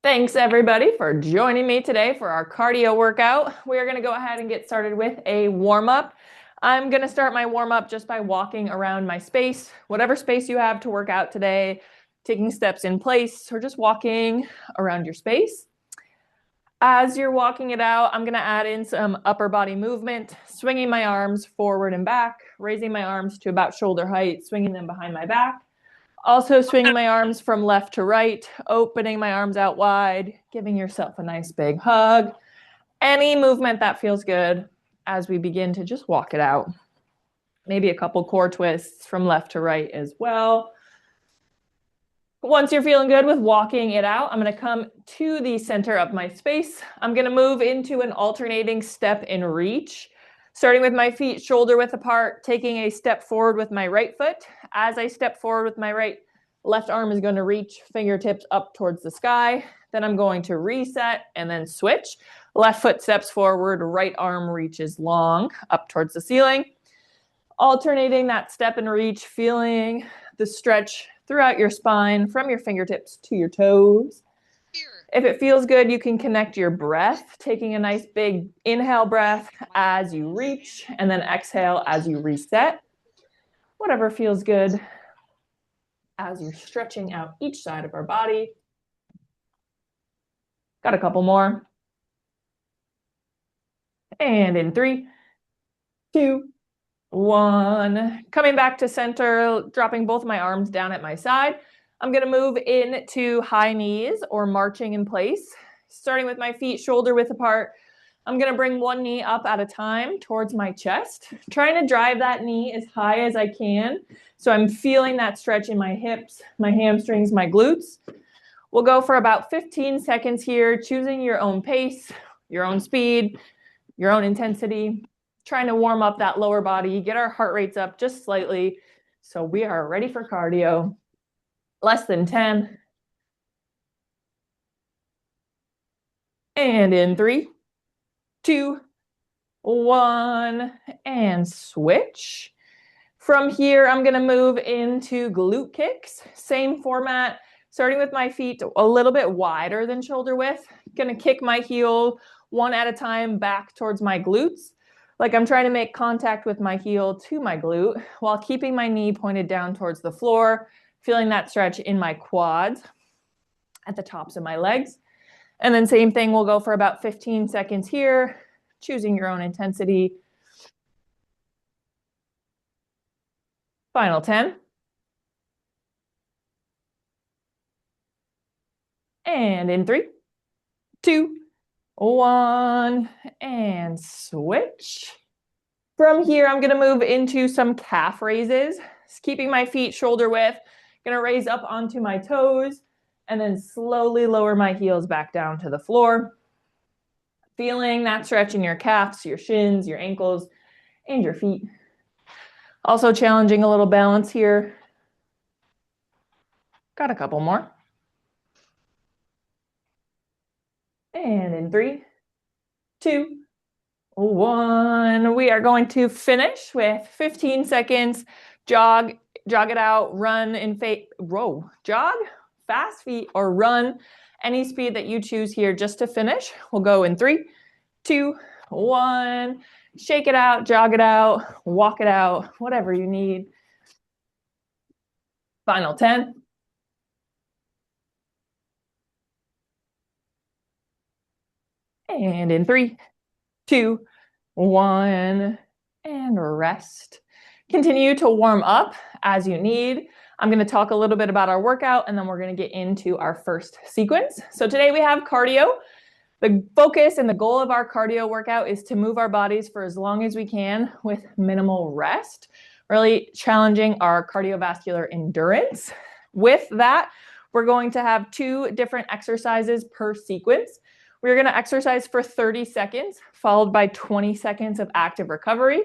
Thanks everybody for joining me today for our cardio workout. We are going to go ahead and get started with a warm-up. I'm going to start my warm-up just by walking around my space, whatever space you have to work out today, taking steps in place or just walking around your space. As you're walking it out, I'm going to add in some upper body movement, swinging my arms forward and back, raising my arms to about shoulder height, swinging them behind my back. Also swinging my arms from left to right, opening my arms out wide, giving yourself a nice big hug. Any movement that feels good as we begin to just walk it out. Maybe a couple core twists from left to right as well. Once you're feeling good with walking it out, I'm going to come to the center of my space. I'm going to move into an alternating step and reach, starting with my feet shoulder width apart, taking a step forward with my right foot. As I step forward with my right, left arm is going to reach fingertips up towards the sky. Then I'm going to reset and then switch. Left foot steps forward, right arm reaches long up towards the ceiling. Alternating that step and reach, feeling the stretch throughout your spine from your fingertips to your toes. If it feels good, you can connect your breath, taking a nice big inhale breath as you reach and then exhale as you reset. Whatever feels good as you're stretching out each side of our body. Got a couple more. And in 3, 2, 1. Coming back to center, dropping both my arms down at my side. I'm going to move into high knees or marching in place, starting with my feet shoulder width apart. I'm going to bring one knee up at a time towards my chest, trying to drive that knee as high as I can. So I'm feeling that stretch in my hips, my hamstrings, my glutes. We'll go for about 15 seconds here, choosing your own pace, your own speed, your own intensity, trying to warm up that lower body, get our heart rates up just slightly. So we are ready for cardio. Less than 10. And in 3, 2, 1, and switch. From here, I'm going to move into glute kicks. Same format, starting with my feet a little bit wider than shoulder width. Going to kick my heel one at a time back towards my glutes. Like I'm trying to make contact with my heel to my glute while keeping my knee pointed down towards the floor, feeling that stretch in my quads at the tops of my legs. And then same thing, we'll go for about 15 seconds here, choosing your own intensity. Final 10. And in 3, 2, 1, and switch. From here, I'm going to move into some calf raises, keeping my feet shoulder width. Going to raise up onto my toes and then slowly lower my heels back down to the floor. Feeling that stretch in your calves, your shins, your ankles, and your feet. Also challenging a little balance here. Got a couple more. And in 3, 2, 1. We are going to finish with 15 seconds. Jog it out, run in row, jog, fast feet, or run. Any speed that you choose here just to finish. We'll go in 3, 2, 1. Shake it out, jog it out, walk it out, whatever you need. Final 10. And in 3, 2, 1, and rest. Continue to warm up as you need. I'm going to talk a little bit about our workout, and then we're going to get into our first sequence. So today we have cardio. The focus and the goal of our cardio workout is to move our bodies for as long as we can with minimal rest, really challenging our cardiovascular endurance. With that, we're going to have 2 different exercises per sequence. We're going to exercise for 30 seconds, followed by 20 seconds of active recovery.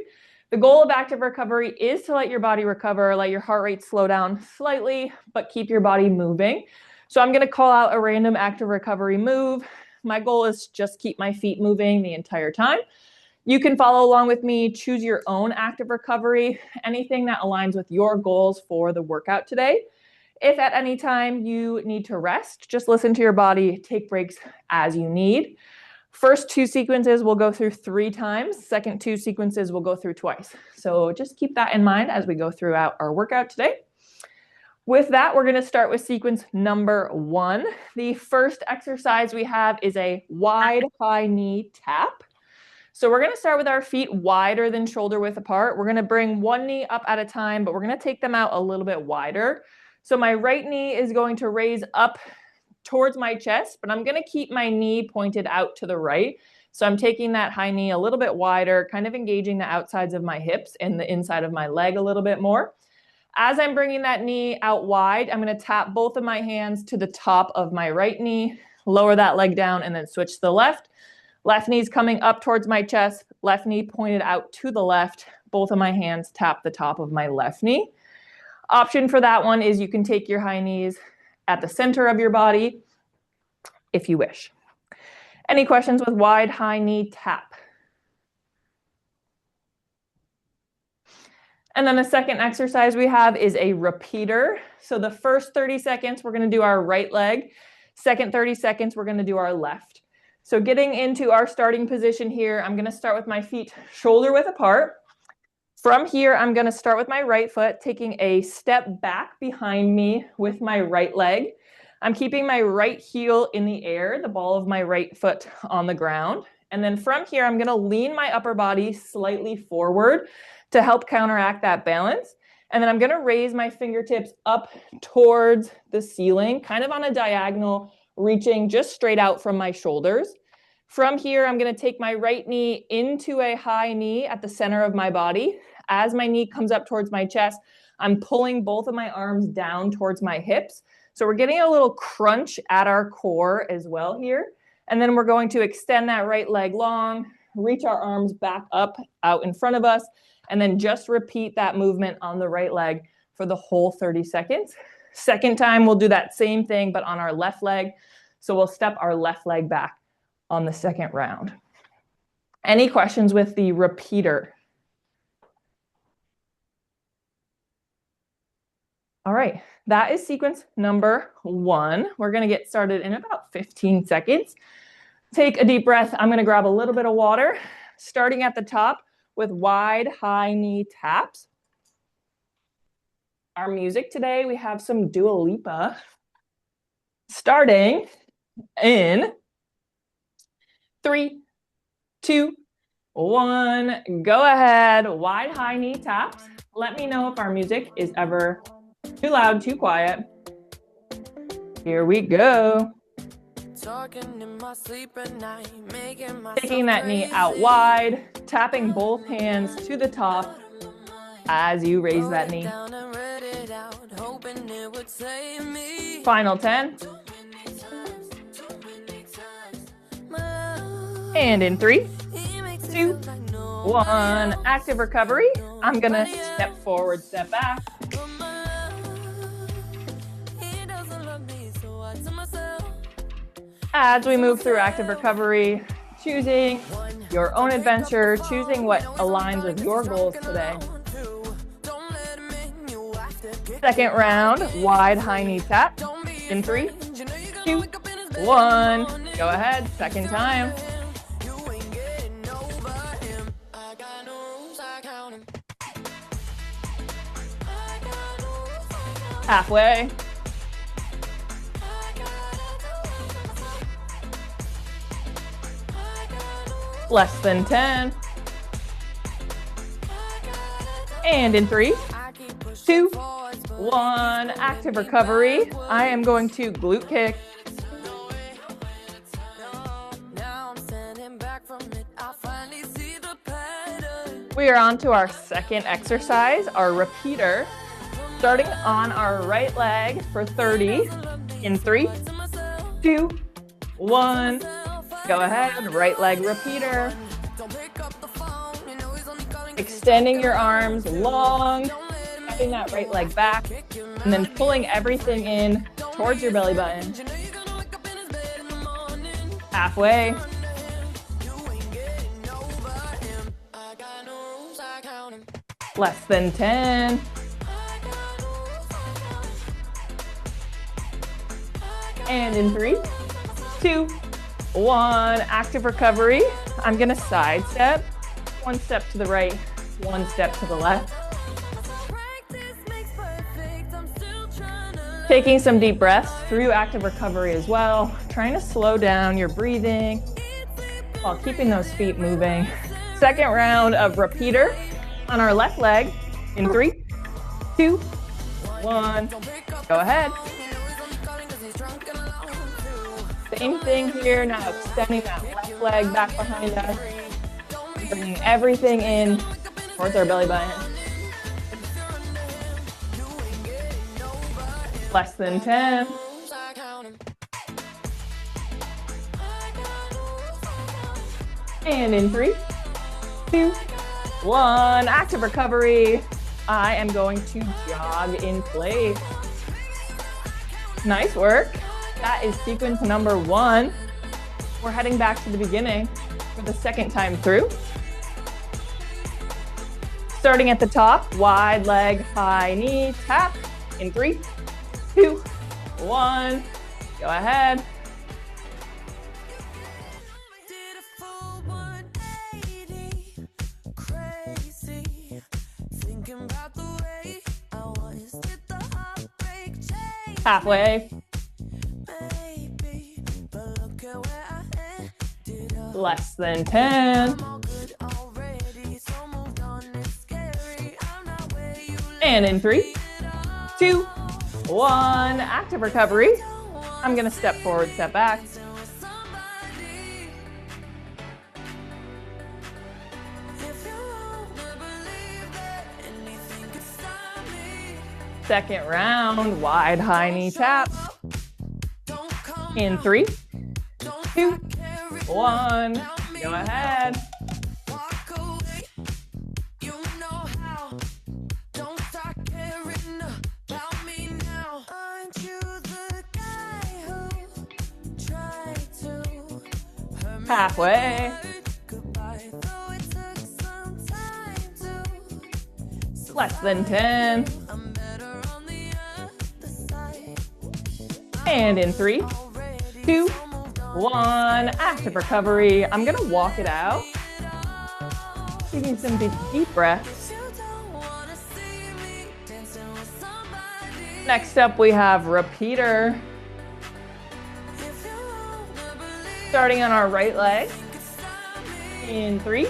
The goal of active recovery is to let your body recover, let your heart rate slow down slightly, but keep your body moving. So I'm going to call out a random active recovery move. My goal is just keep my feet moving the entire time. You can follow along with me, choose your own active recovery, anything that aligns with your goals for the workout today. If at any time you need to rest, just listen to your body, take breaks as you need. First 2 sequences we'll go through 3 times. Second 2 sequences we'll go through twice. So just keep that in mind as we go throughout our workout today. With that, we're going to start with sequence number 1. The first exercise we have is a wide high knee tap. So we're going to start with our feet wider than shoulder width apart. We're going to bring one knee up at a time, but we're going to take them out a little bit wider. So my right knee is going to raise up towards my chest, but I'm going to keep my knee pointed out to the right. So I'm taking that high knee a little bit wider, kind of engaging the outsides of my hips and the inside of my leg a little bit more. As I'm bringing that knee out wide, I'm going to tap both of my hands to the top of my right knee, lower that leg down, and then switch to the left. Left knee's coming up towards my chest, left knee pointed out to the left. Both of my hands tap the top of my left knee. Option for that one is you can take your high knees at the center of your body if you wish. Any questions with wide high knee tap? And then the second exercise we have is a repeater. So the first 30 seconds, we're going to do our right leg. Second 30 seconds, we're going to do our left. So getting into our starting position here, I'm going to start with my feet shoulder width apart. From here, I'm going to start with my right foot, taking a step back behind me with my right leg. I'm keeping my right heel in the air, the ball of my right foot on the ground. And then from here, I'm going to lean my upper body slightly forward to help counteract that balance. And then I'm going to raise my fingertips up towards the ceiling, kind of on a diagonal, reaching just straight out from my shoulders. From here, I'm going to take my right knee into a high knee at the center of my body. As my knee comes up towards my chest, I'm pulling both of my arms down towards my hips. So we're getting a little crunch at our core as well here. And then we're going to extend that right leg long, reach our arms back up out in front of us, and then just repeat that movement on the right leg for the whole 30 seconds. Second time, we'll do that same thing, but on our left leg. So we'll step our left leg back on the second round. Any questions with the repeater? All right, that is sequence number 1. We're going to get started in about 15 seconds. Take a deep breath. I'm going to grab a little bit of water, starting at the top with wide high knee taps. Our music today, we have some Dua Lipa. Starting in 3, 2, 1. Go ahead. Wide high knee taps. Let me know if our music is ever too loud, too quiet. Here we go. Taking that knee out wide, tapping both hands to the top as you raise that knee. Final 10. And in 3, 2, 1. Active recovery. I'm going to step forward, step back. As we move through active recovery, choosing your own adventure, choosing what aligns with your goals today. Second round, wide high knee tap. In 3, 2, 1. Go ahead, second time. Halfway. Less than 10. And in 3, 2, 1. Active recovery. I am going to glute kick. We are on to our second exercise, our repeater. Starting on our right leg for 30. In 3, 2, 1. Go ahead, right leg repeater. Extending your arms long, stepping that right leg back, and then pulling everything in towards your belly button. Halfway. Less than 10. And in 3, 2, 1, active recovery. I'm gonna side step, 1 step to the right, 1 step to the left. Taking some deep breaths through active recovery as well, trying to slow down your breathing while keeping those feet moving. Second round of repeater on our left leg in 3, 2, 1, go ahead. Same thing here, now extending that left leg back behind us, bringing everything in towards our belly button. Less than 10. And in 3, 2, 1, active recovery. I am going to jog in place. Nice work. That is sequence number 1. We're heading back to the beginning for the second time through. Starting at the top, wide leg, high knee, tap. In 3, 2, 1, go ahead. Halfway. Less than 10. And in 3, 2, 1, active recovery. I'm gonna step forward, step back. Second round, wide high knee tap. In 3, 2, 1, go ahead. Halfway. Less than 10. And in 3, 2, 1, active recovery. I'm gonna walk it out. Taking some deep breaths. Next up, we have repeater. Starting on our right leg. In 3,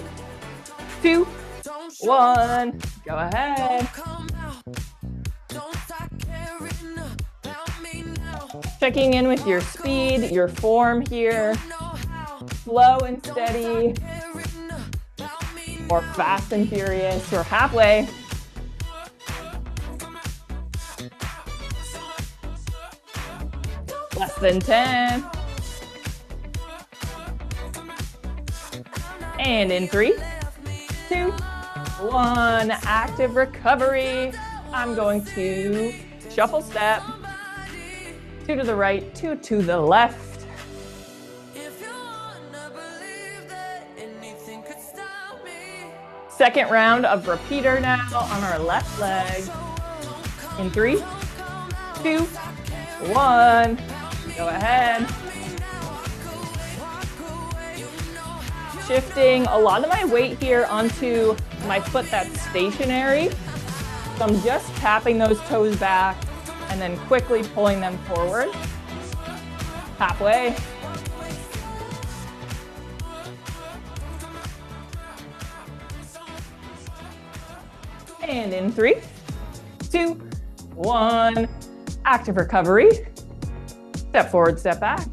2, 1, go ahead. Checking in with your speed, your form here. Slow and steady, or fast and furious, or halfway. Less than 10. And in 3, 2, 1, active recovery. I'm going to shuffle step. 2 to the right, 2 to the left. Second round of repeater now on our left leg. In 3, 2, 1, go ahead. Shifting a lot of my weight here onto my foot that's stationary. So I'm just tapping those toes back and then quickly pulling them forward. Halfway. And in 3, 2, 1, active recovery. Step forward, step back.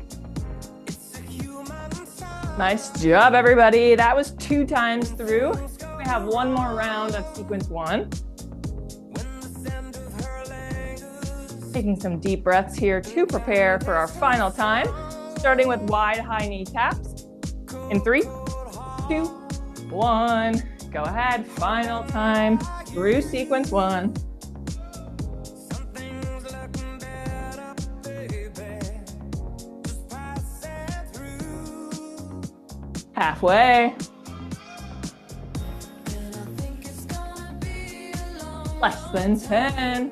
Nice job, everybody. That was 2 times through. We have 1 more round of sequence 1. Taking some deep breaths here to prepare for our final time. Starting with wide high knee taps. In 3, 2, 1. Go ahead, final time through sequence 1. Halfway. Less than 10.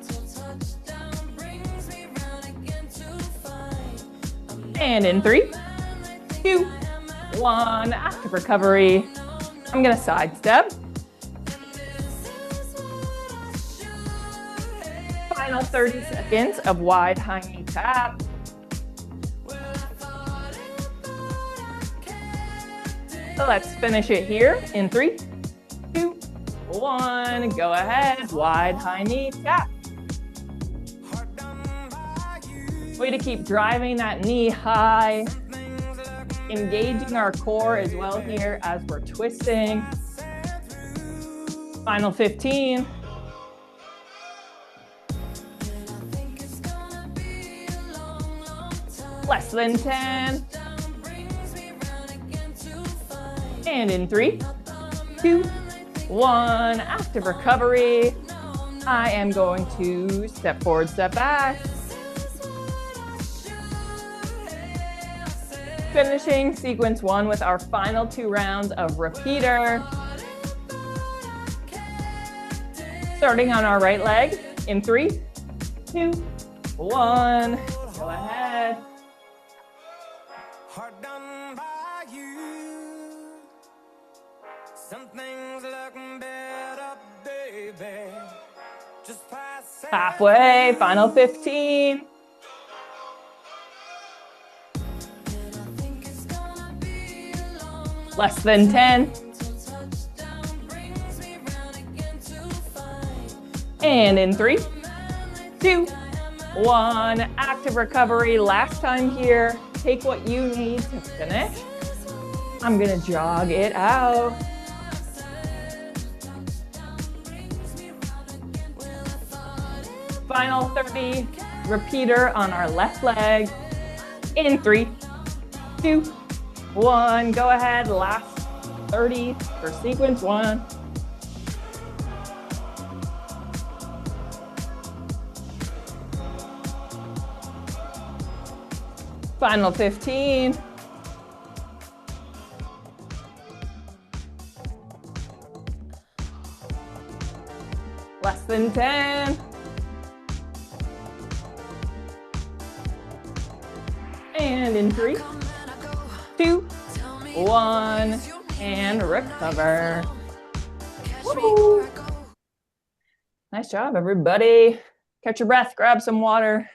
And in 3, 2, 1, active recovery. I'm gonna sidestep. Final 30 seconds of wide high knee tap. So let's finish it here in 3, 2, 1. Go ahead, wide high knee tap. Way to keep driving that knee high, engaging our core as well here as we're twisting. Final 15. Less than 10. And in 3, 2, 1, active recovery. I am going to step forward, step back. Finishing sequence 1 with our final 2 rounds of repeater. Starting on our right leg in 3, 2, 1. Go ahead. Halfway, final 15. Less than 10. And in 3, 2, 1, active recovery. Last time here. Take what you need to finish. I'm gonna jog it out. Final 30, repeater on our left leg. In 3, 2, 1. Go ahead, last 30 for sequence 1. Final 15. Less than 10. And in 3, 2, 1, and recover. Woo. Nice job, everybody. Catch your breath, grab some water.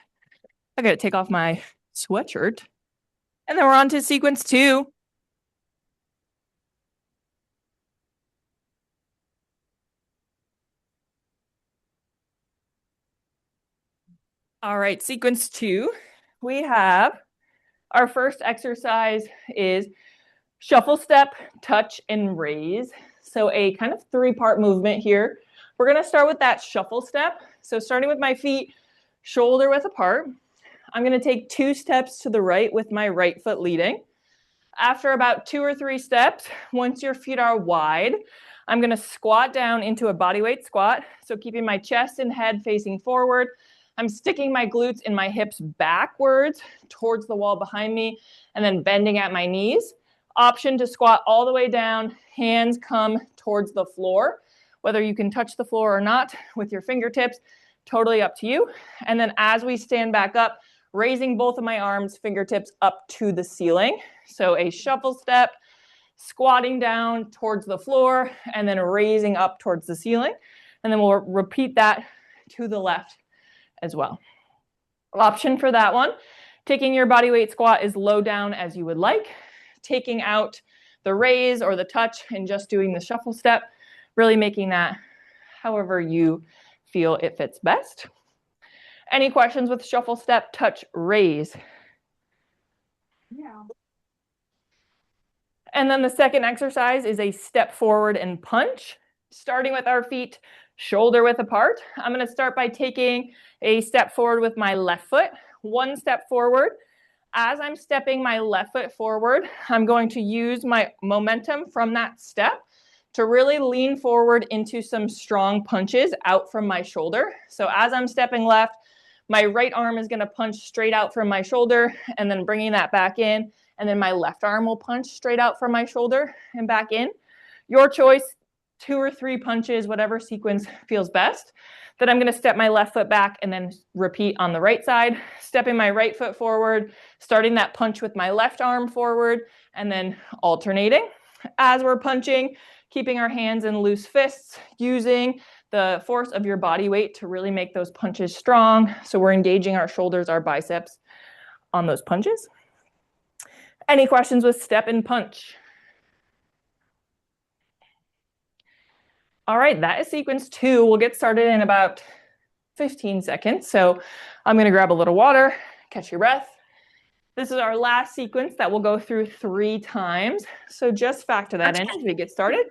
I gotta take off my sweatshirt. And then we're on to sequence 2. All right, sequence 2. We have our first exercise is shuffle step, touch, and raise. So a kind of 3-part movement here. We're gonna start with that shuffle step. So starting with my feet shoulder width apart, I'm gonna take 2 steps to the right with my right foot leading. After about 2 or 3 steps, once your feet are wide, I'm gonna squat down into a bodyweight squat. So keeping my chest and head facing forward. I'm sticking my glutes and my hips backwards towards the wall behind me and then bending at my knees. Option to squat all the way down, hands come towards the floor. Whether you can touch the floor or not with your fingertips, totally up to you. And then as we stand back up, raising both of my arms, fingertips up to the ceiling. So a shuffle step, squatting down towards the floor, and then raising up towards the ceiling. And then we'll repeat that to the left as well. Option for that one, taking your body weight squat as low down as you would like, taking out the raise or the touch and just doing the shuffle step, really making that however you feel it fits best. Any questions with shuffle step, touch, raise? Yeah. And then the second exercise is a step forward and punch, starting with our feet shoulder width apart. I'm going to start by taking a step forward with my left foot, 1 step forward. As I'm stepping my left foot forward, I'm going to use my momentum from that step to really lean forward into some strong punches out from my shoulder. So as I'm stepping left, my right arm is going to punch straight out from my shoulder and then bringing that back in. And then my left arm will punch straight out from my shoulder and back in. Your choice 2 or 3 punches, whatever sequence feels best. Then I'm going to step my left foot back and then repeat on the right side, stepping my right foot forward, starting that punch with my left arm forward, and then alternating as we're punching, keeping our hands in loose fists, using the force of your body weight to really make those punches strong. So we're engaging our shoulders, our biceps on those punches. Any questions with step and punch? All right, that is sequence 2. We'll get started in about 15 seconds. So I'm going to grab a little water, catch your breath. This is our last sequence that we'll go through 3 times. So just factor that in as we get started.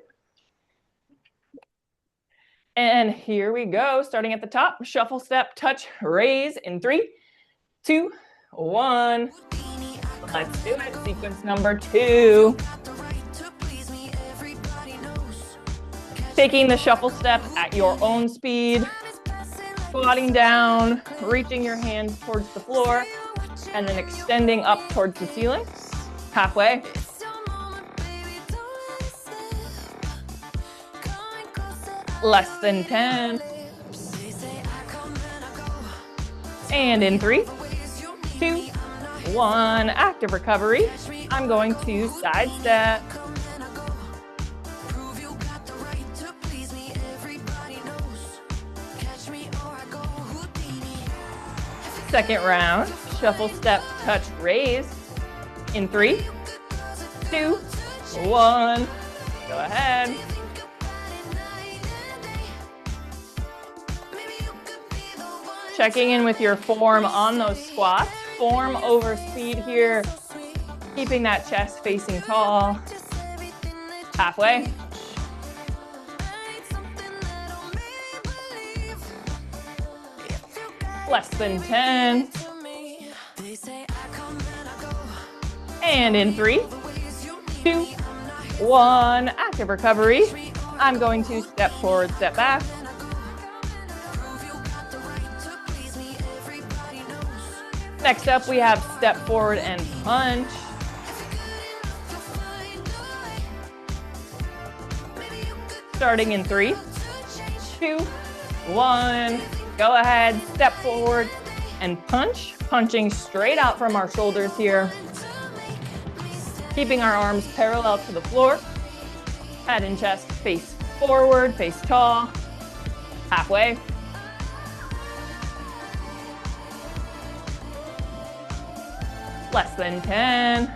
And here we go, starting at the top, shuffle, step, touch, raise in 3, 2, 1. Let's do it. Sequence number 2. Taking the shuffle step at your own speed, squatting down, reaching your hands towards the floor, and then extending up towards the ceiling, halfway. Less than 10. And in 3, 2, 1, active recovery. I'm going to side step. Second round, shuffle, step, touch, raise in 3, 2, 1. Go ahead. Checking in with your form on those squats. Form over speed here. Keeping that chest facing tall. Halfway. Less than 10. And in 3, 2, 1, active recovery. I'm going to step forward, step back. Next up, we have step forward and punch. Starting in 3, 2, 1. Go ahead, step forward and punch. Punching straight out from our shoulders here. Keeping our arms parallel to the floor. Head and chest face forward, face tall. Halfway. Less than 10.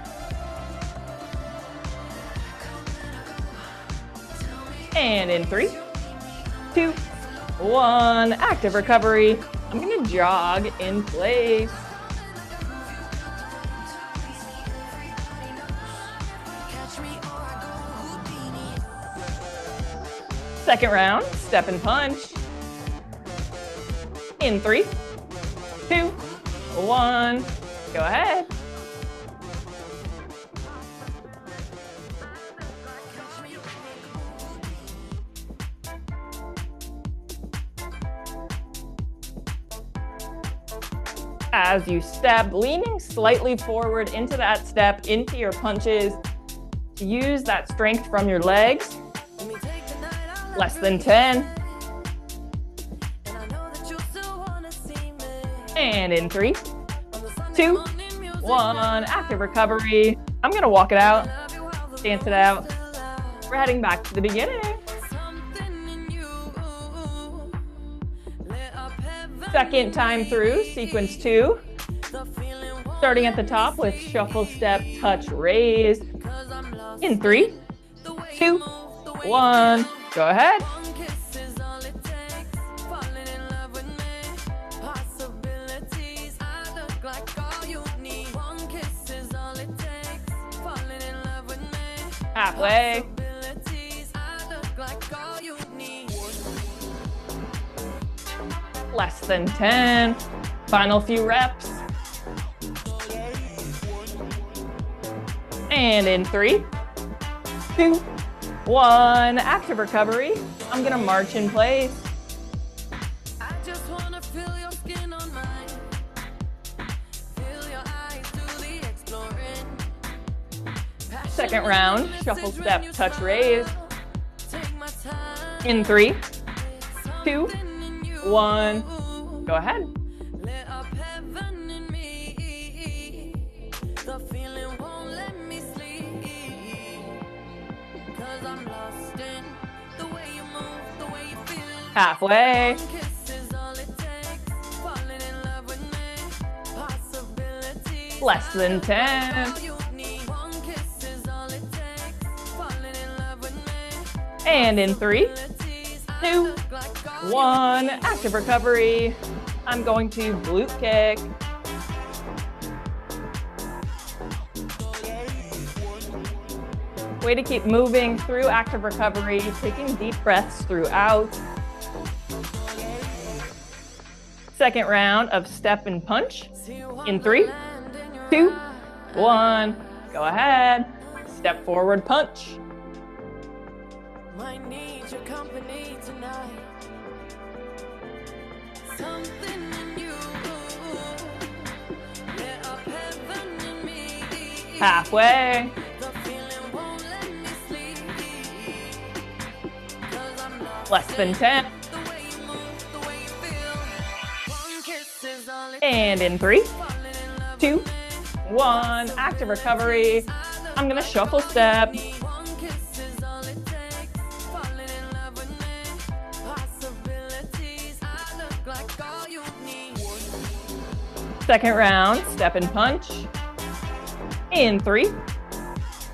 And in 3, 2, 1, active recovery. I'm going to jog in place. Second round, step and punch. In 3, 2, 1, go ahead. As you step, leaning slightly forward into that step, into your punches. Use that strength from your legs. Less than 10. And in 3, 2, 1, active recovery. I'm gonna walk it out, dance it out. We're heading back to the beginning. Second time through, sequence 2. Starting at the top with shuffle, step, touch, raise. In 3, 2, 1, go ahead. Halfway. Less than 10. Final few reps. And in 3, 2, 1, active recovery. I'm gonna march in place. I just wanna feel your skin on mine. Feel your eyes do the exploring. Second round, shuffle, step, touch, raise. Take my time. In 3, 2, 1, go ahead. Halfway. Less than 10. And in 3, 2, 1, active recovery. I'm going to glute kick. Way to keep moving through active recovery, taking deep breaths throughout. Second round of step and punch. In 3, 2, 1, go ahead. Step forward punch. Might need your company tonight. Something in you lit up heaven in me. Halfway. The feeling won't let me sleep. 'Cause I'm lost Less than 10. the way you move, the way you feel. One kiss is all it And in 3, falling in love 2, 1, active recovery. I'm gonna shuffle step. One kiss is all it takes. Falling in love with me. Possibilities. I look like all you need. Second round, step and punch. In 3,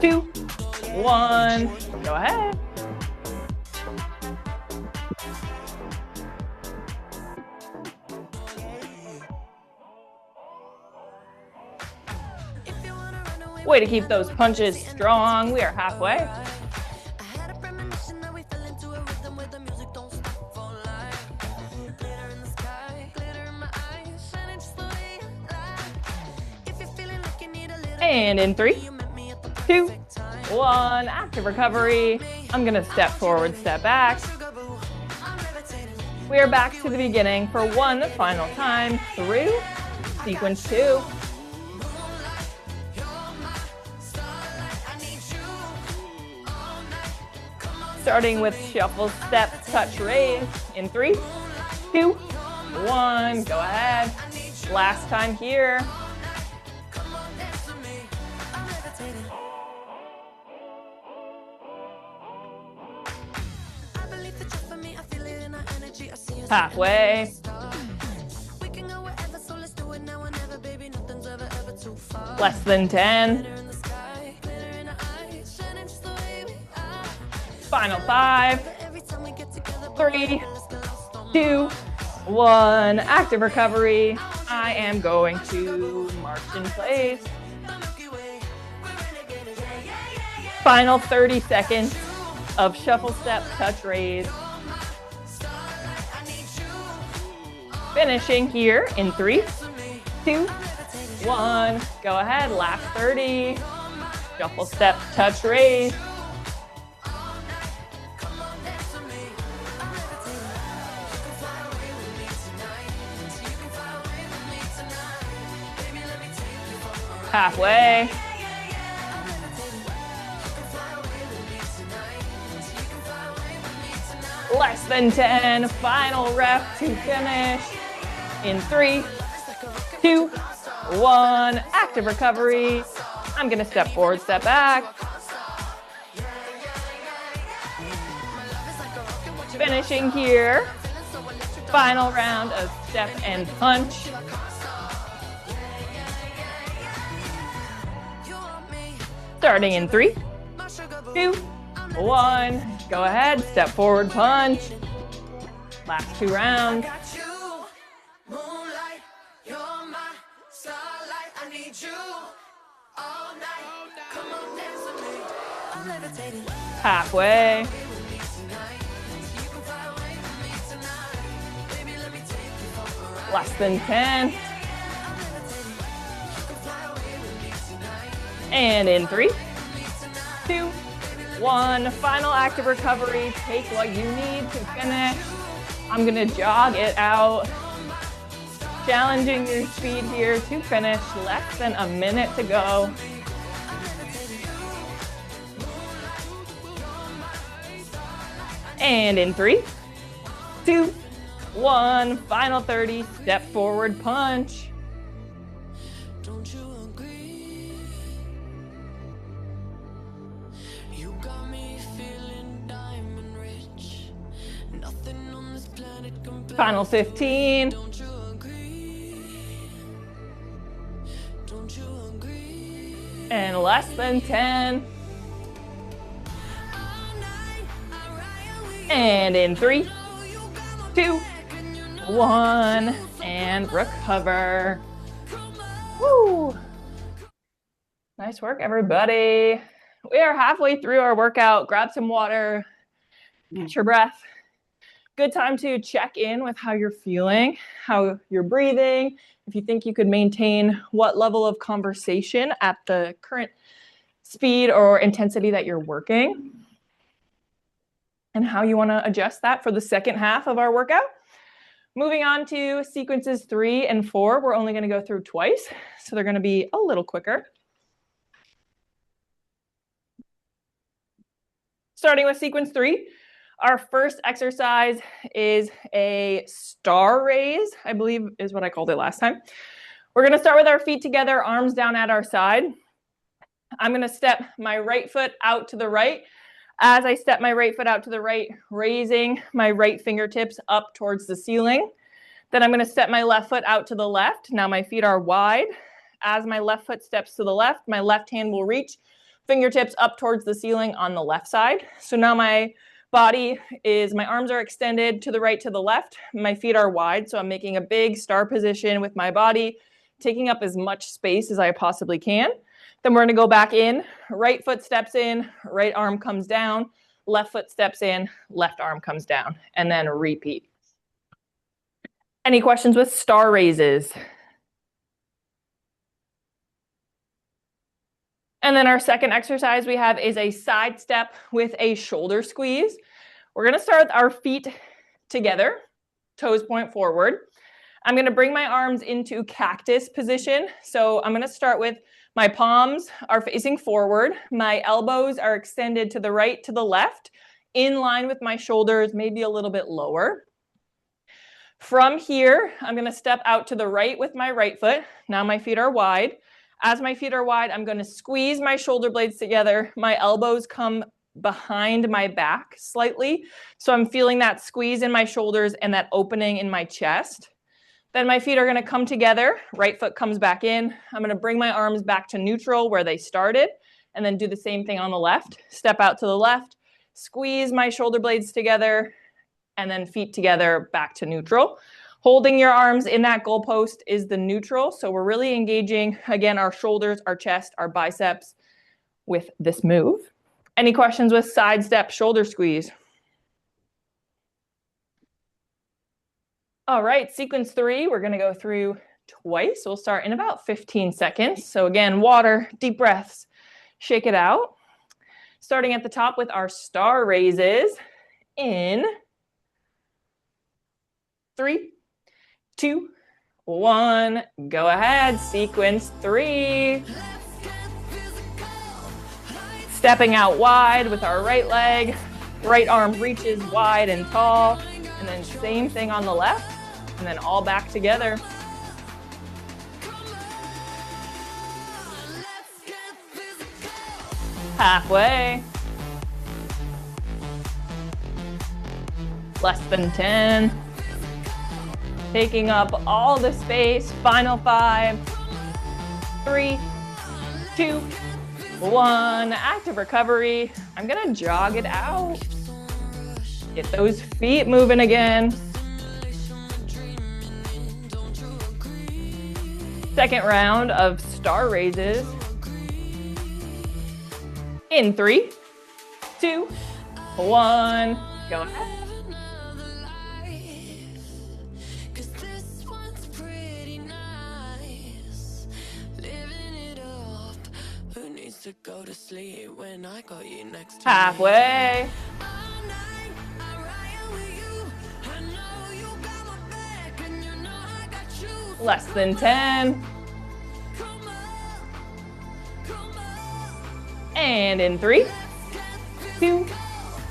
2, 1, go ahead. Way to keep those punches strong. We are halfway. I had a premonition that we fell into a rhythm where the music don't stop for life. Glitter in the sky, glitter in my eyes, shining just the way you like. If you're feeling like you need a little, And in 3, you met me at the 2, perfect time. 1, active recovery. I'm gonna step forward, step back. Sugar boo, I'm levitating. We are back to the beginning for one final time through sequence 2. Starting with shuffle, step, touch, raise. In 3, 2, 1, go ahead. Last time here. Come on, dance with me. I'm levitating. I believe that you're for me. I feel it in our energy. I see us Halfway. We can go wherever, so let's do it now or never, baby. Nothing's ever too far. Less than 10. Glitter in the sky, glitter in our eyes, shining just the way we are. Final 5, Every time we get together, 3, let's get lost on 2, 1, active recovery. I am going to march in place. the Milky Way. We're renegading. Yeah, yeah, yeah, yeah. Final 30 seconds of shuffle, step, touch, raise. I need you. Finishing here in 3, To me, 2, 1. Go ahead, last 30. Shuffle, step, touch, raise. come on, dance with me. I'm levitating. You can fly away with me tonight. You can fly away with me tonight. Baby, let me take you for a ride. Halfway. I'm levitating. You can fly away with me tonight. You can fly away with me tonight. Less than 10. Final rep to finish. In 3, 2, 1. Active recovery. I'm gonna step forward, step back. Finishing here. Final round of step and punch. You want me, Starting in 3, my sugar boo. 2, 1. Go ahead, step forward, punch. Last 2 rounds. Got you, moonlight, you're my starlight. I need you all night. Come on, dance with me. I'm levitating. Halfway. You can fly away with me tonight. Baby, let me take you for a ride. Less than 10. You can fly away with me tonight. And in 3, 2, 1. Final active recovery. Take what you need to finish. I'm gonna jog it out. Challenging your speed here to finish. Less than a minute to go. And in 3, 2, 1, final 30, step forward punch. Don't you agree? You got me feeling diamond rich. Nothing on this planet compares. Final 15. Don't you agree? Don't you agree? And less than 10. And in 3, 2, 1, and recover. Woo! Nice work, everybody. We are halfway through our workout. Grab some water, catch your breath. Good time to check in with how you're feeling, how you're breathing, if you think you could maintain what level of conversation at the current speed or intensity that you're working, and how you want to adjust that for the second half of our workout. Moving on to sequences 3 and 4, we're only going to go through twice, so they're going to be a little quicker. Starting with sequence 3, our first exercise is a star raise, I believe is what I called it last time. We're going to start with our feet together, arms down at our side. I'm going to step my right foot out to the right. As I step my right foot out to the right, raising my right fingertips up towards the ceiling. Then I'm going to step my left foot out to the left. Now my feet are wide. As my left foot steps to the left, my left hand will reach fingertips up towards the ceiling on the left side. So now my arms are extended to the right, to the left. My feet are wide, so I'm making a big star position with my body, taking up as much space as I possibly can. Then we're going to go back in. Right foot steps in, right arm comes down. Left foot steps in, left arm comes down. And then repeat. Any questions with star raises? And then our second exercise we have is a side step with a shoulder squeeze. We're going to start with our feet together, toes point forward. I'm going to bring my arms into cactus position. So I'm going to start with my palms are facing forward. My elbows are extended to the right, to the left, in line with my shoulders, maybe a little bit lower. From here, I'm going to step out to the right with my right foot. Now my feet are wide. As my feet are wide, I'm going to squeeze my shoulder blades together. My elbows come behind my back slightly. So I'm feeling that squeeze in my shoulders and that opening in my chest. Then my feet are going to come together. Right foot comes back in. I'm going to bring my arms back to neutral where they started, and then do the same thing on the left. Step out to the left, squeeze my shoulder blades together, and then feet together back to neutral. Holding your arms in that goalpost is the neutral. So we're really engaging, again, our shoulders, our chest, our biceps with this move. Any questions with side step shoulder squeeze? All right, sequence 3, we're going to go through twice. We'll start in about 15 seconds. So again, water, deep breaths, shake it out. Starting at the top with our star raises in 3, 2, 1. Go ahead, sequence 3. Stepping out wide with our right leg. Right arm reaches wide and tall. And then same thing on the left. And then all back together. Halfway. Less than 10. Taking up all the space. Final 5, 3, 2, 1. Active recovery. I'm gonna jog it out. Get those feet moving again. Second round of star raises. In 3, 2, 1. Go ahead. To go to sleep when I got you next to Halfway. Less than 10. And in 3, 2,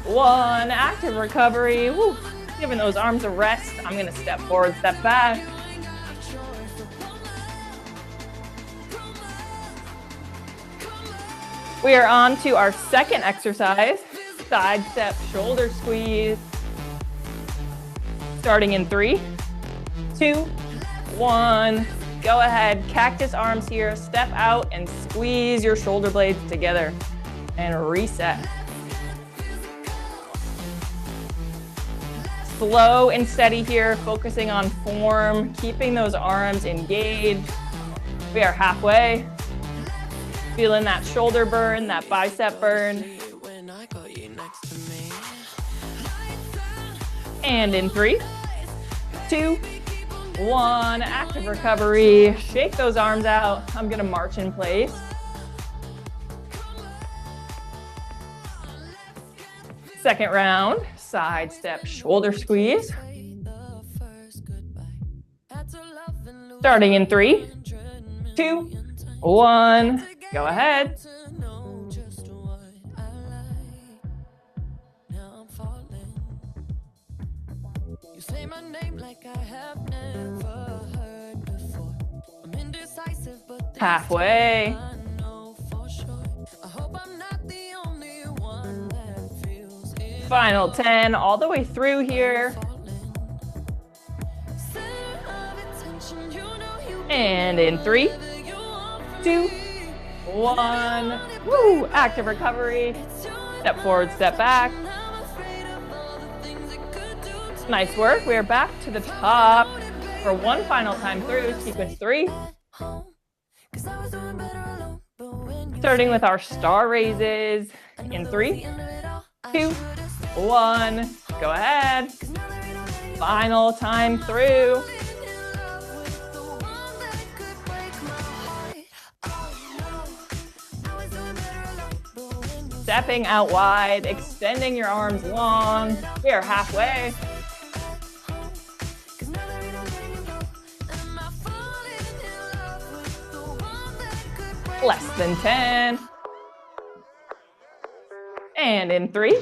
1, active recovery. Woo. Giving those arms a rest. I'm gonna step forward, step back. We are on to our second exercise, side step shoulder squeeze. Starting in 3, 2, 1. Go ahead, cactus arms here. Step out and squeeze your shoulder blades together and reset. Slow and steady here, focusing on form, keeping those arms engaged. We are halfway. Feeling that shoulder burn, that bicep burn. And in 3, 2, 1, active recovery. Shake those arms out. I'm gonna march in place. Second round, side step shoulder squeeze. Starting in 3, 2, 1. Go ahead. Halfway. Final 10, all the way through here. And in 3, 2, 1. Woo! Active recovery. Step forward, step back. Nice work. We are back to the top for one final time through, sequence 3. Starting with our star raises in 3, 2, 1. Go ahead. Final time through. Stepping out wide, extending your arms long. We are halfway. Less than 10. And in 3,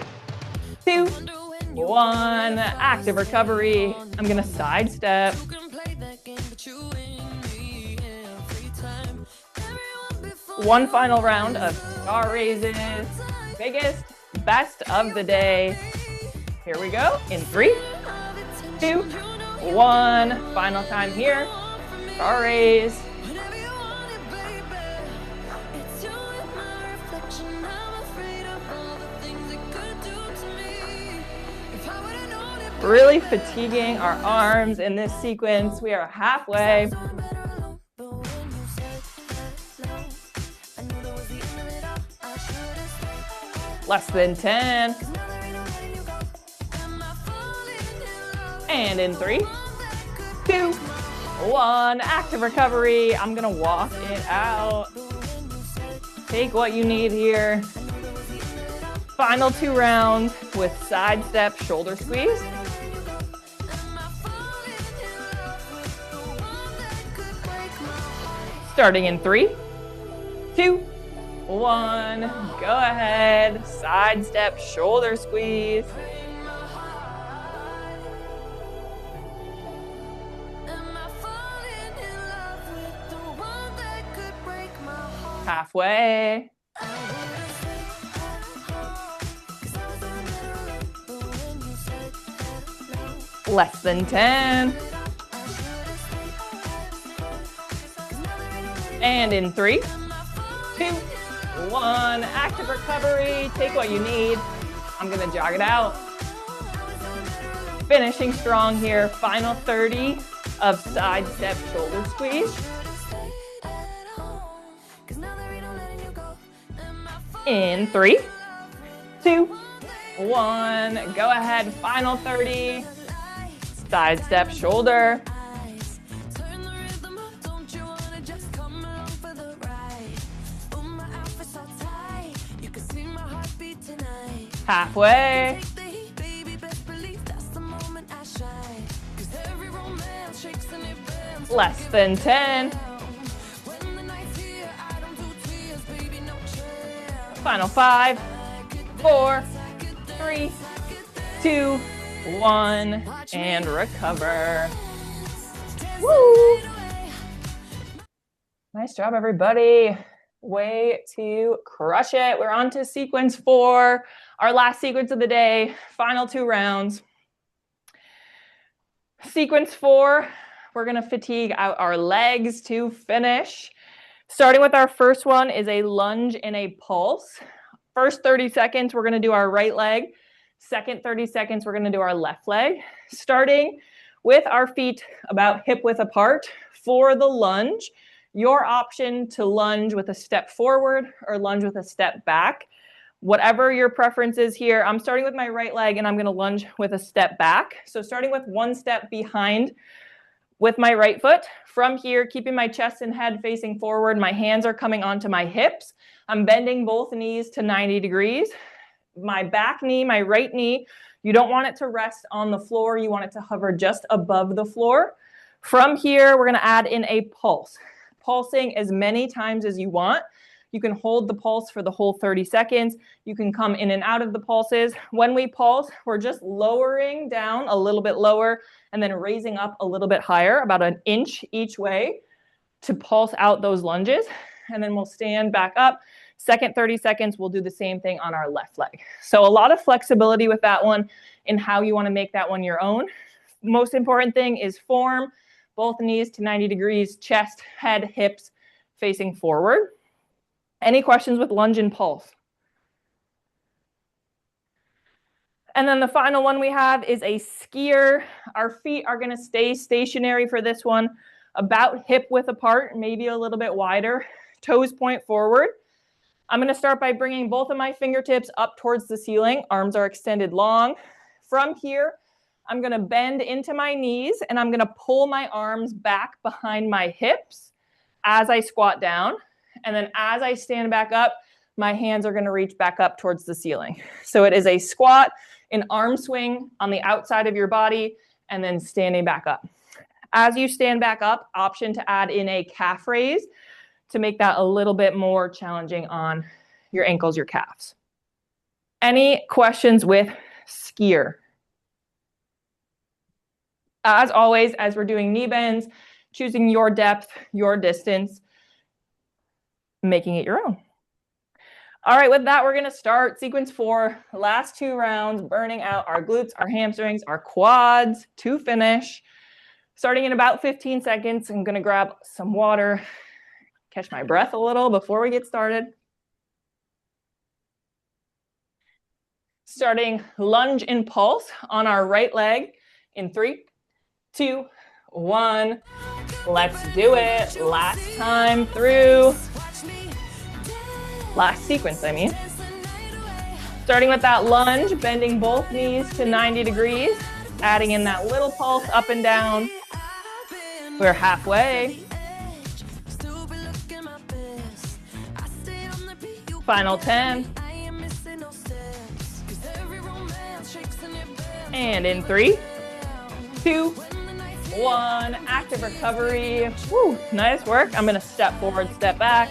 2, 1. Active recovery. I'm gonna sidestep. One final round of star raises. Biggest, best of the day. Here we go. In 3, 2, 1. Final time here. Star raise. Really fatiguing our arms in this sequence. We are halfway. Less than 10. And in 3, 2, 1. Active recovery. I'm gonna walk it out. Take what you need here. Final 2 rounds with side step shoulder squeeze. Starting in 3, 2, 1. Go ahead. Side step shoulder squeeze. Halfway. Less than 10. And in 3, 2, 1. Active recovery. Take what you need. I'm gonna jog it out. Finishing strong here. Final 30 of side step shoulder squeeze. In 3, 2, 1. Go ahead. Final 30. Side step shoulder. Halfway. Less than 10. Final 5, 4, 3, 2, 1, and recover. Woo! Nice job, everybody. Way to crush it. We're on to sequence 4, our last sequence of the day, final 2 rounds. Sequence 4, we're going to fatigue out our legs to finish. Starting with our first one is a lunge and a pulse. First 30 seconds, we're going to do our right leg. Second 30 seconds, we're going to do our left leg. Starting with our feet about hip width apart for the lunge. Your option to lunge with a step forward or lunge with a step back. Whatever your preference is here, I'm starting with my right leg and I'm going to lunge with a step back. So starting with 1 step behind with my right foot. From here, keeping my chest and head facing forward, my hands are coming onto my hips. I'm bending both knees to 90 degrees. My back knee, my right knee, you don't want it to rest on the floor. You want it to hover just above the floor. From here, we're going to add in a pulse. Pulsing as many times as you want. You can hold the pulse for the whole 30 seconds. You can come in and out of the pulses. When we pulse, we're just lowering down a little bit lower and then raising up a little bit higher, about 1 inch each way to pulse out those lunges. And then we'll stand back up. Second 30 seconds, we'll do the same thing on our left leg. So a lot of flexibility with that one in how you want to make that one your own. Most important thing is form, both knees to 90 degrees, chest, head, hips facing forward. Any questions with lunge and pulse? And then the final one we have is a skier. Our feet are going to stay stationary for this one, about hip width apart, maybe a little bit wider. Toes point forward. I'm going to start by bringing both of my fingertips up towards the ceiling. Arms are extended long. From here, I'm going to bend into my knees and I'm going to pull my arms back behind my hips as I squat down. And then as I stand back up, my hands are going to reach back up towards the ceiling. So it is a squat, an arm swing on the outside of your body, and then standing back up. As you stand back up, option to add in a calf raise to make that a little bit more challenging on your ankles, your calves. Any questions with skier? As always, as we're doing knee bends, choosing your depth, your distance, making it your own. All right, with that, we're going to start sequence 4, last 2 rounds, burning out our glutes, our hamstrings, our quads to finish. Starting in about 15 seconds, I'm going to grab some water, catch my breath a little before we get started. Starting lunge and pulse on our right leg in 3, 2, 1. Let's do it. Last time through. Last sequence, I mean. Starting with that lunge, bending both knees to 90 degrees, adding in that little pulse up and down. We're halfway. Final 10. And in 3, 2, 1. Active recovery. Woo, nice work. I'm going to step forward, step back.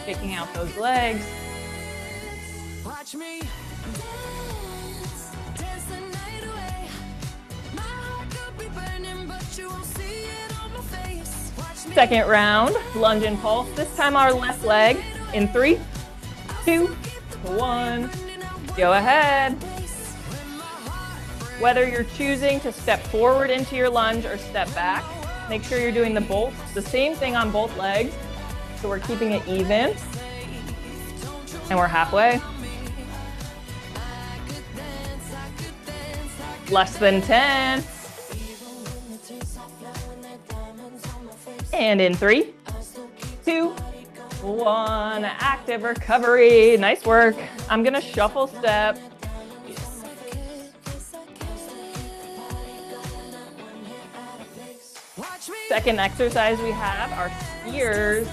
Kicking out those legs. Watch me dance, dance the night away. My heart could be burning, but you won't see it on my face. Watch me. Second round, lunge and pulse. This time our left leg in 3, 2, 1. Go ahead. Whether you're choosing to step forward into your lunge or step back, make sure you're doing the same thing on both legs. So we're keeping it even. And we're halfway. Less than 10. And in 3, 2, 1. Active recovery. Nice work. I'm going to shuffle step. Second exercise we have are skiers.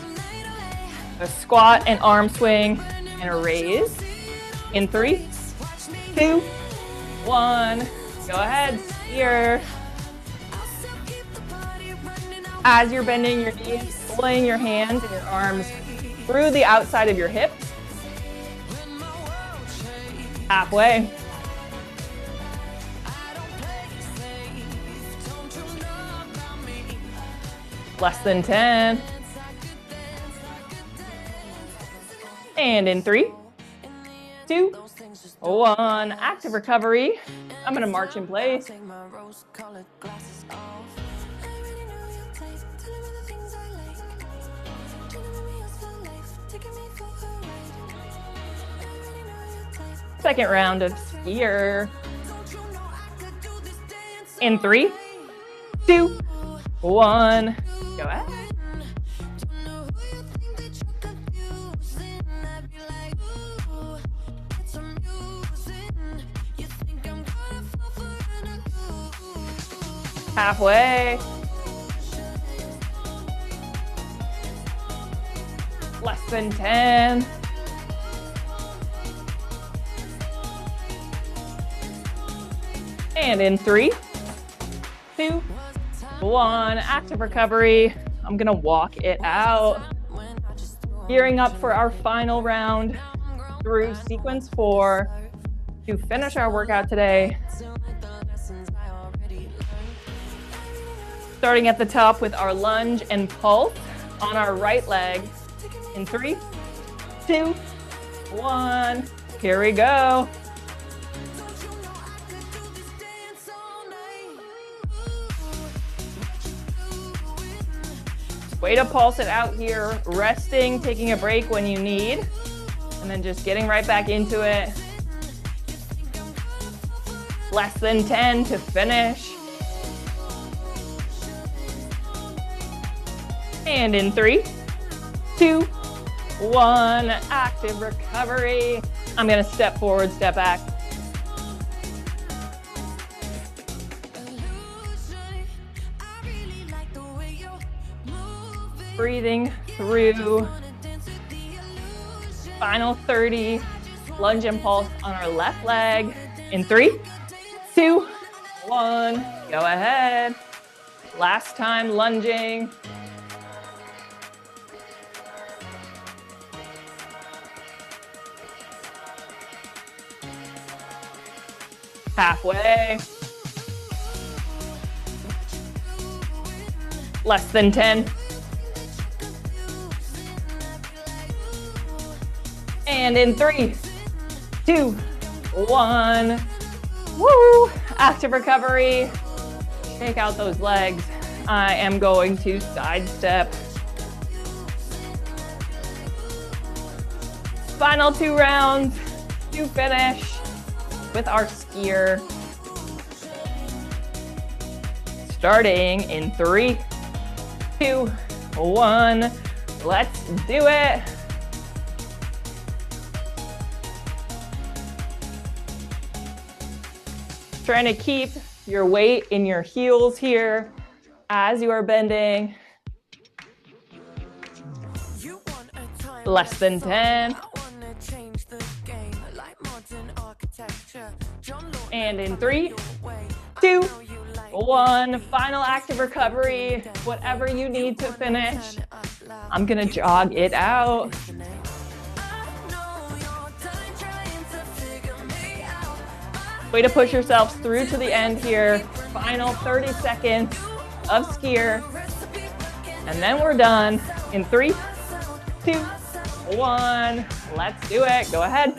A squat, an arm swing, and a raise. In 3, 2, 1. Go ahead, skier. As you're bending your knees, pulling your hands and your arms through the outside of your hips. Halfway. Less than 10. And in 3, 2, 1. Active recovery. I'm gonna march in place. Second round of skier. In 3, 2, 1. Go ahead. Halfway. Less than 10. And in 3, 2, 1. Active recovery. I'm gonna walk it out. Gearing up for our final round through sequence 4 to finish our workout today. Starting at the top with our lunge and pulse on our right leg. In 3, 2, 1. Here we go. Way to pulse it out here, resting, taking a break when you need, and then just getting right back into it. Less than 10 to finish. And in 3, 2, 1. Active recovery. I'm gonna step forward, step back. Breathing through. Final 30. Lunge and pulse on our left leg. In 3, 2, 1. Go ahead. Last time lunging. Halfway. Less than 10. And in 3, 2, 1. Woo! Active recovery. Shake out those legs. I am going to sidestep. Final 2 rounds to finish with our skier. Starting in 3, 2, 1. Let's do it. Trying to keep your weight in your heels here as you are bending. Less than 10. And in 3, 2, 1. Final active recovery. Whatever you need to finish. I'm gonna jog it out. Way to push yourselves through to the end here. Final 30 seconds of skier. And then we're done in 3, 2, 1. Let's do it. Go ahead.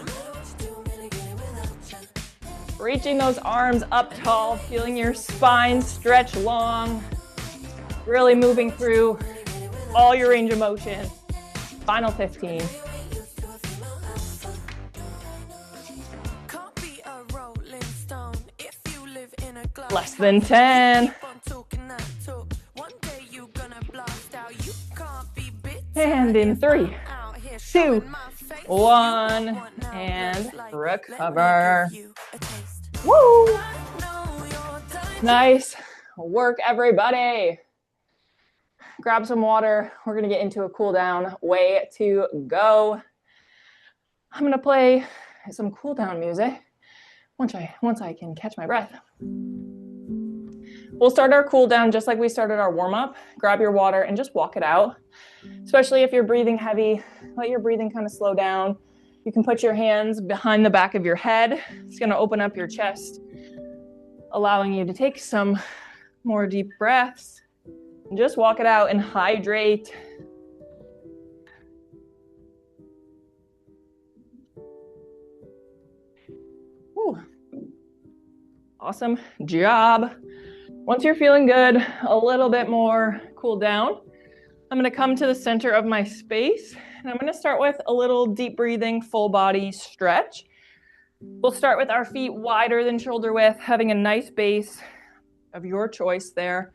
Reaching those arms up tall, feeling your spine stretch long. Really moving through all your range of motion. Final 15. Less than 10. And in 3, 2, 1. And recover. Woo! Nice work, everybody. Grab some water. We're going to get into a cool down. Way to go. I'm going to play some cool down music once I can catch my breath. We'll start our cool down just like we started our warm up. Grab your water and just walk it out. Especially if you're breathing heavy, let your breathing kind of slow down. You can put your hands behind the back of your head. It's going to open up your chest, allowing you to take some more deep breaths. Just walk it out and hydrate. Whew. Awesome job. Once you're feeling good, a little bit more cool down, I'm going to come to the center of my space, and I'm going to start with a little deep breathing, full body stretch. We'll start with our feet wider than shoulder width, having a nice base of your choice there.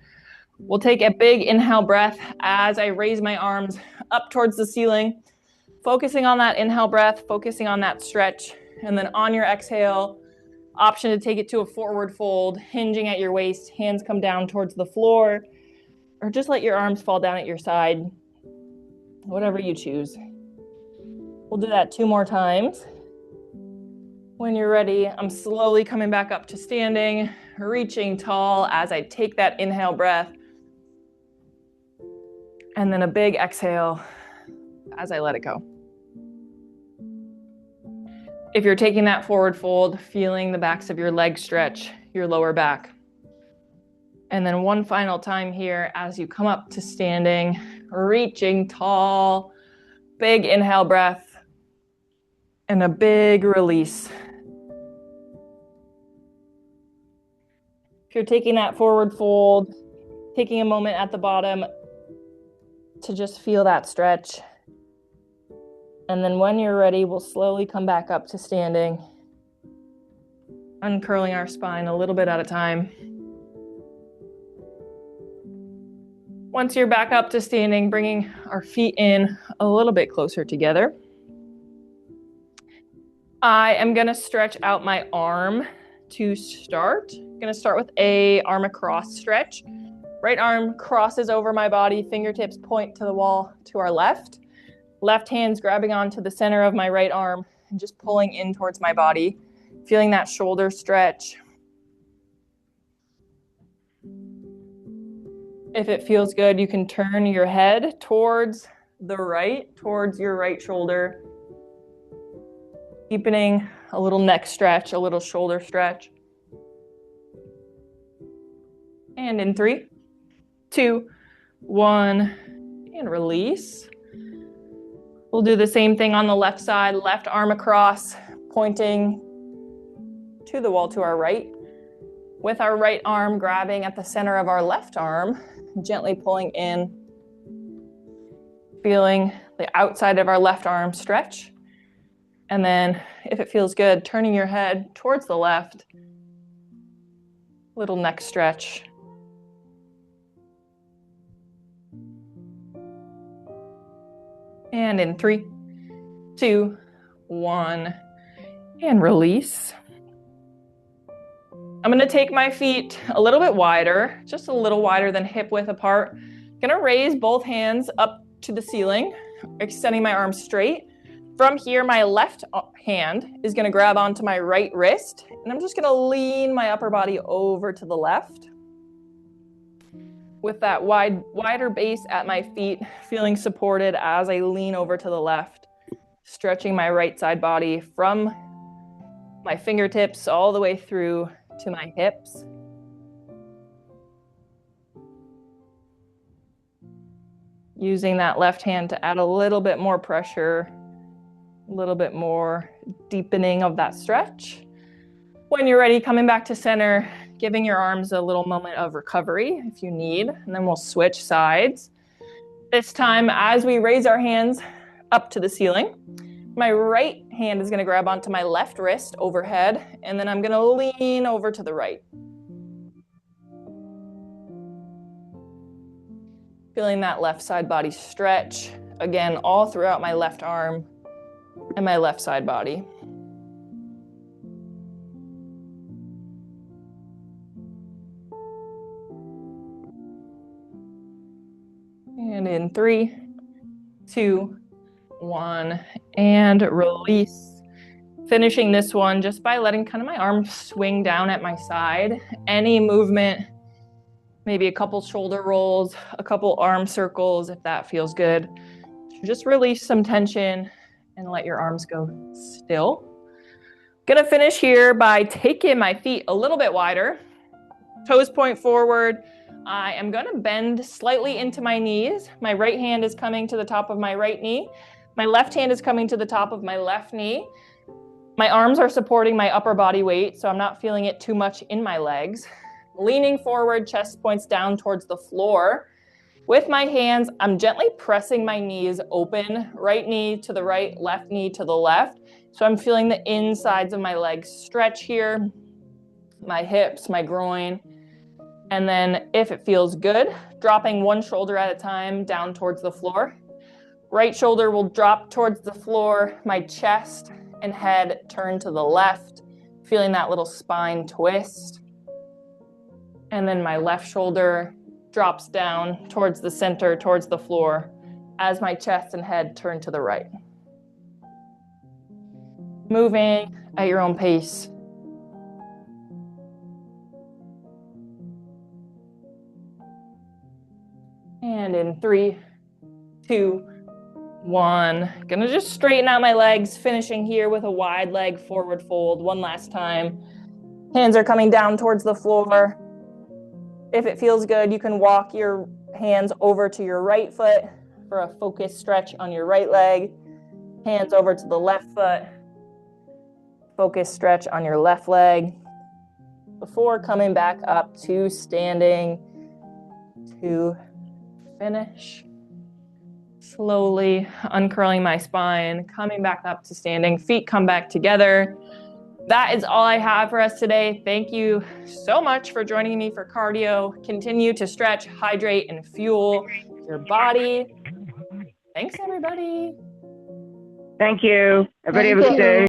We'll take a big inhale breath as I raise my arms up towards the ceiling, focusing on that inhale breath, focusing on that stretch, and then on your exhale, option to take it to a forward fold, hinging at your waist, hands come down towards the floor, or just let your arms fall down at your side, whatever you choose. We'll do that 2 more times. When you're ready, I'm slowly coming back up to standing, reaching tall as I take that inhale breath, and then a big exhale as I let it go. If you're taking that forward fold, feeling the backs of your legs stretch, your lower back. And then one final time here as you come up to standing, reaching tall, big inhale breath, and a big release. If you're taking that forward fold, taking a moment at the bottom to just feel that stretch. And then when you're ready, we'll slowly come back up to standing, uncurling our spine a little bit at a time. Once you're back up to standing, bringing our feet in a little bit closer together. I am going to stretch out my arm to start. I'm going to start with a arm across stretch. Right arm crosses over my body, fingertips point to the wall to our left. Left hand's grabbing onto the center of my right arm and just pulling in towards my body, feeling that shoulder stretch. If it feels good, you can turn your head towards the right, towards your right shoulder, deepening a little neck stretch, a little shoulder stretch. And in 3, 2, 1, and release. We'll do the same thing on the left side, left arm across, pointing to the wall to our right, with our right arm grabbing at the center of our left arm, gently pulling in, feeling the outside of our left arm stretch. And then, if it feels good, turning your head towards the left, little neck stretch. And in 3, 2, 1, and release. I'm gonna take my feet a little bit wider, just a little wider than hip width apart. Gonna raise both hands up to the ceiling, extending my arms straight. From here, my left hand is gonna grab onto my right wrist, and I'm just gonna lean my upper body over to the left. With that wider base at my feet, feeling supported as I lean over to the left, stretching my right side body from my fingertips all the way through to my hips. Using that left hand to add a little bit more pressure, a little bit more deepening of that stretch. When you're ready, coming back to center, giving your arms a little moment of recovery if you need, and then we'll switch sides. This time, as we raise our hands up to the ceiling, my right hand is going to grab onto my left wrist overhead, and then I'm going to lean over to the right. Feeling that left side body stretch, again, all throughout my left arm and my left side body. And in 3, 2, 1, and release. Finishing this one just by letting kind of my arms swing down at my side. Any movement, maybe a couple shoulder rolls, a couple arm circles if that feels good. Just release some tension and let your arms go still. Gonna finish here by taking my feet a little bit wider. Toes point forward. I am going to bend slightly into my knees. My right hand is coming to the top of my right knee. My left hand is coming to the top of my left knee. My arms are supporting my upper body weight, so I'm not feeling it too much in my legs. Leaning forward, chest points down towards the floor. With my hands, I'm gently pressing my knees open, right knee to the right, left knee to the left. So I'm feeling the insides of my legs stretch here, my hips, my groin. And then if it feels good, dropping one shoulder at a time down towards the floor. Right shoulder will drop towards the floor, my chest and head turn to the left, feeling that little spine twist. And then my left shoulder drops down towards the center, towards the floor, as my chest and head turn to the right. Moving at your own pace. And in 3, 2, 1. Gonna just straighten out my legs, finishing here with a wide leg forward fold one last time. Hands are coming down towards the floor. If it feels good, you can walk your hands over to your right foot for a focused stretch on your right leg. Hands over to the left foot. Focused stretch on your left leg. Before coming back up to standing to finish. Slowly uncurling my spine, coming back up to standing. Feet come back together. That is all I have for us today. Thank you so much for joining me for cardio. Continue to stretch, hydrate, and fuel your body. Thanks, everybody. Thank you. Everybody have a good day.